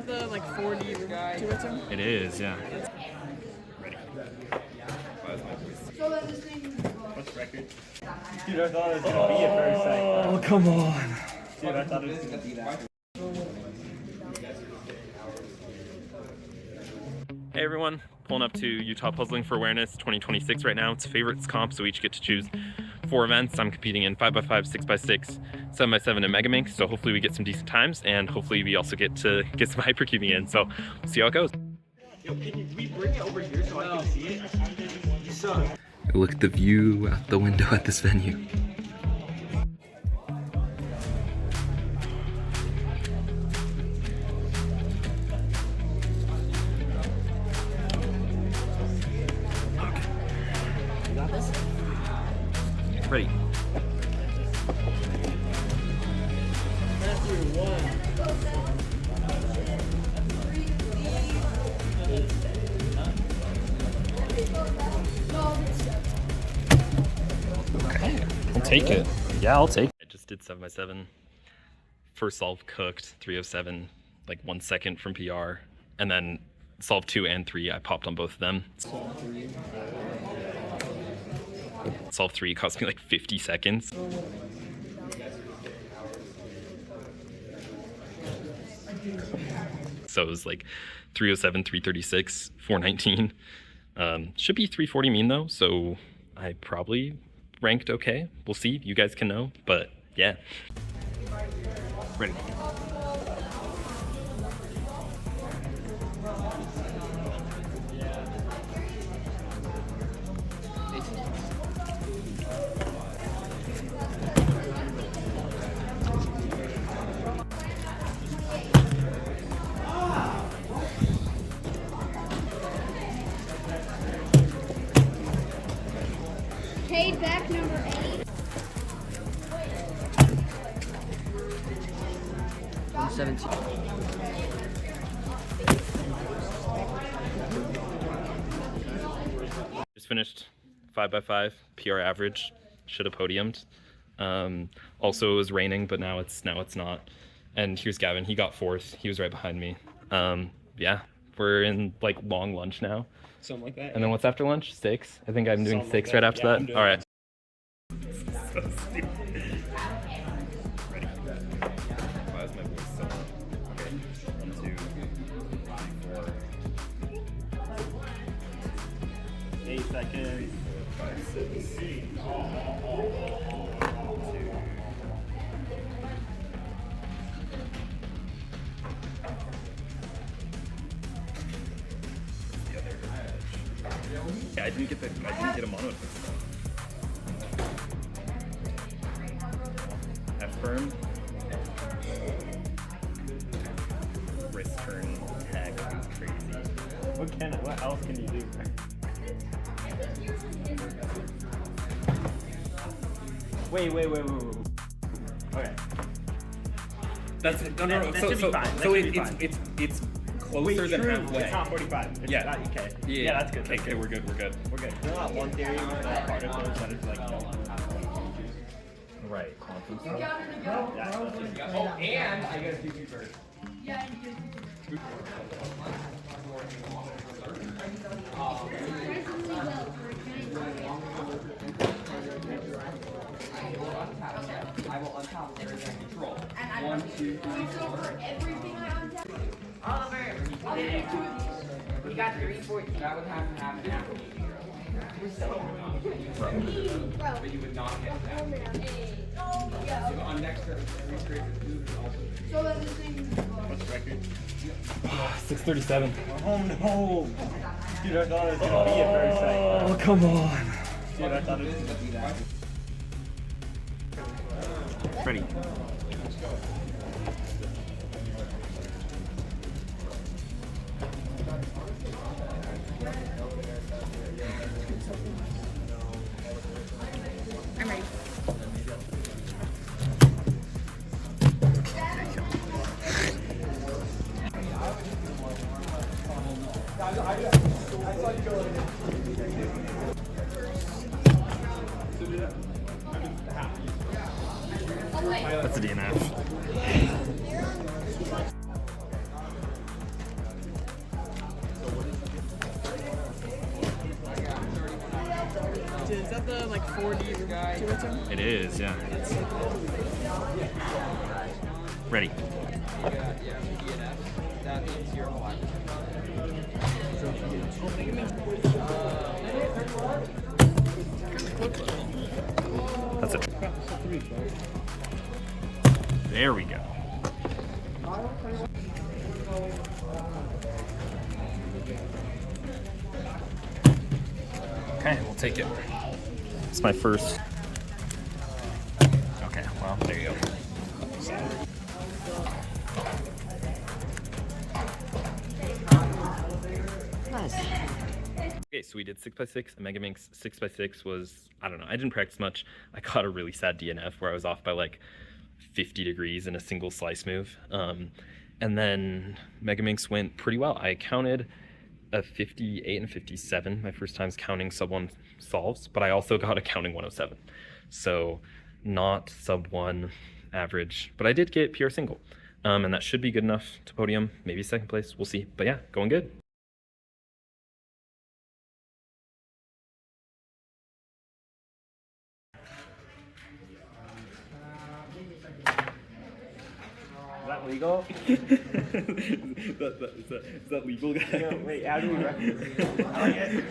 that the like 42 guy? It is, yeah. Ready. What's the record? Dude, I thought it was gonna be it for a second. Oh, come on. Dude, I thought it was gonna be that. Hey everyone, pulling up to Utah Puzzling for Awareness 2026 right now. It's favorites comp, so we each get to choose 4 events. I'm competing in 5x5, 6x6, 7x7, and megaminx, so hopefully we get some decent times, and hopefully we also get to get some hypercubing in, so we'll see how it goes. Yo, can we bring it over here so I can see it? You suck. Look at the view out the window at this venue. Ready. Okay, I'll take it. Yeah, I'll take it. I just did 7x7. First solve cooked, 307, like 1 second from PR. And then solve 2 and 3, I popped on both of them. Solve 3 cost me like 50 seconds. So it was like 307, 336, 419. Should be 340 mean though, so I probably ranked okay. We'll see, you guys can know, but yeah. Ready. Paid back number 8. 117. Just finished 5x5, PR average, should have podiumed. Also it was raining, but now it's not. And here's Gavin, he got 4th, he was right behind me. Yeah, we're in like long lunch now. Something like that. And then what's after lunch? 6? I think I'm doing Something 6 like right that. after Yeah, that. All right. So stupid. Ready. Why is my voice so low? Okay. 1, 2, 3, 4. 8 seconds. 5, 6. 2. Yeah, I didn't get a mono twist. F firm. Wrist turn tag is crazy. What else can you do? Wait. Okay. That's That should be fine. It's closer than halfway. It's not 45. It's Yeah. Not, okay. Yeah, That's good. Okay, we're good. We're good. You know that one theory that part of those that is like Right. Quantum You got it. yeah. Oh, and I gotta do 2 first. Yeah, you do. I will untop everything control. 1, 2, 3, 4. Everything I untap. Oliver, you did it. You got 314. That would have to happen after you. But you would not get that. So on next turn, every straight is also. So then this thing. What's the record? 637. Oh no! Dude, I thought it was gonna be it for a second. Oh, come on. Dude, I thought it was gonna be that. Ready. I'm ready. That's a DNF. that the like 40 to it? It is, yeah. Ready. That means you're alive. That's it. There we go. Okay, we'll take it. It's my first. Okay, well, there you go. Okay, so we did 6x6, a megaminx 6x6 was, I don't know, I didn't practice much. I got a really sad DNF where I was off by like 50 degrees in a single slice move. And then megaminx went pretty well. I counted a 58 and 57, my first times counting sub 1 solves, but I also got a counting 107. So not sub 1 average, but I did get PR single. And that should be good enough to podium, maybe second place, we'll see. But yeah, going good. Is that legal? Is that legal, guys? Wait, how do we record this?